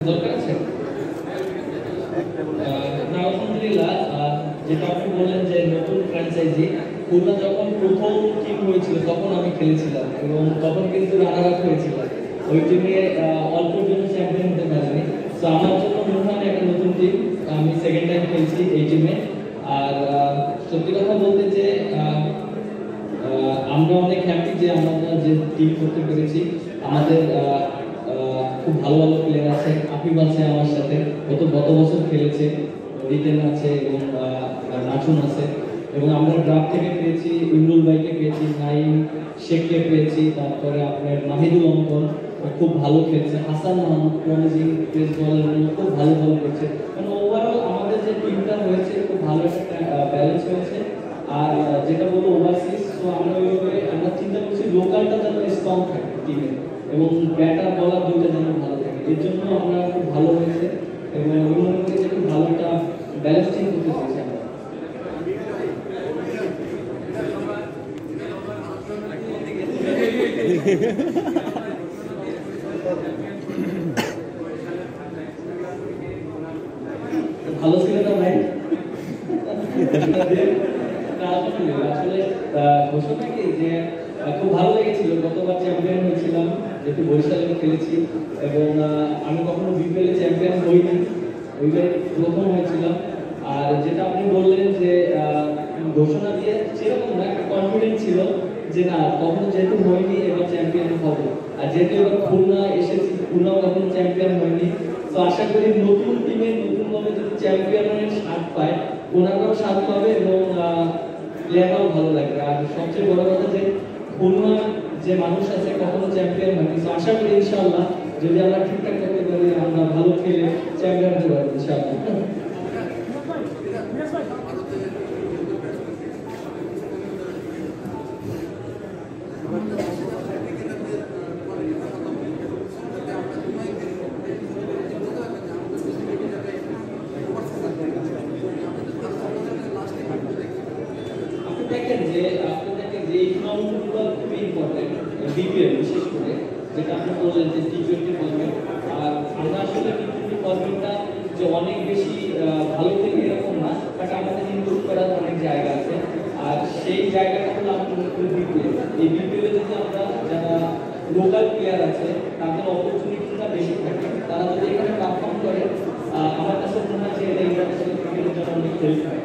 দরকার আছে না আলহামদুলিল্লাহ। যেটা আপনি বললেন যে নতুন ফ্র্যাঞ্চাইজি খুলনা যখন প্রথম টিম হয়েছিল তখন আমি খেলেছিলাম এবং তখন কিন্তু রানার আপ হয়েছিলাম। ওই টিমে অল্পের জন্য চ্যাম্পিয়ন হতে পারিনি। তো আমার জন্য মনে হয় একটা নতুন টিম, আমি সেকেন্ড টাইম খেলছি এই টিমে। আর সত্যি কথা বলতে যে আমরা অনেক হ্যাপি যে আমরা যে টিম করতে পেরেছি। আমাদের খুব ভালো ভালো প্লেয়ার আছে, আফিফ আছে আমার সাথে, গত বছর খেলেছে, রিটেন আছে এবং নাচুন আছে। এবং আমরা ড্রাফট থেকে পেয়েছি ইমরুল ভাইকে পেয়েছি, নাইম শেখকে পেয়েছি, তারপরে আপনার মাহিদুল অঙ্কন খুব ভালো খেলছে, হাসান মাহমুদ প্রমিজিং পেস বলার খুব ভালো খেলছে। মানে ওভারঅল আমাদের যে টিমটা হয়েছে খুব ভালো একটা ব্যালেন্স হয়েছে। আর যেটা বলবো ওভারসিজ, তো আমরা ওইভাবে আমরা চিন্তা করছি লোকালটা যেন স্ট্রং থাকে টিমে এবং ব্যাটার বলার দুইটা যেন ভালো থাকে। এর জন্য আমরা খুব ভালো হয়েছে এবং আমি মনে করি যে খুব ভালো একটা ব্যালেন্স টিম করতে পেরেছি আমরা। ভালো ছিল না ভাই? আসলে ঘোষণা কি যে খুব ভালো লেগেছিল, গতবার চ্যাম্পিয়ন হয়েছিলাম যেহেতু বরিশালে খেলেছি এবং আমি কখনো বিপিএল চ্যাম্পিয়ন হইনি, ওইবার প্রথম হয়েছিলাম। আর যেটা আপনি বললেন যে ঘোষণা দিয়ে সেরকম না, একটা কনফিডেন্স ছিল যে না কখনো যেহেতু হয়নি এবার চ্যাম্পিয়ন হবো। আর যেহেতু এবার খুলনা এসেছি, খুলনাও কখনো চ্যাম্পিয়ন হয়নি, তো আশা করি নতুন টিমে নতুন ভাবে যদি চ্যাম্পিয়নের স্বাদ পায় ওনারাও স্বাদ পাবে এবং প্লেয়াররাও ভালো লাগবে। আর সবচেয়ে বড় কথা যে খুলনা যে মানুষ আছে কখনো চ্যাম্পিয়ন হয়নি, তো আশা করি ইনশাআল্লাহ যদি আমরা ঠিকঠাক করতে পারি আমরা ভালো খেলে চ্যাম্পিয়ন হতে পারবো ইনশাআল্লাহ। দেখেন যে এই টুর্নামেন্টগুলো খুবই ইম্পর্টেন্ট, বিপিএল বিশেষ করে যেটা আপনি বললেন যে টি20 ফরম্যাট। আর আমরা আসলে টি20 ফরম্যাটটা যে অনেক বেশি ভালো থেকে এরকম না, বাট আমাদের ইমপ্রুভ করার অনেক জায়গা আছে। আর সেই জায়গাটা হলো আমি মনে করি বিপিএল। এই বিপিএলে যদি আমরা যারা লোকাল প্লেয়ার আছে তাদের অপরচুনিটিটা বেশি থাকে, তারা যদি এখানে পারফর্ম করে আমার কাছে মনে হয় যে এটা ইন্টারন্যাশনাল ক্রিকেটের জন্য অনেক হেল্প হয়।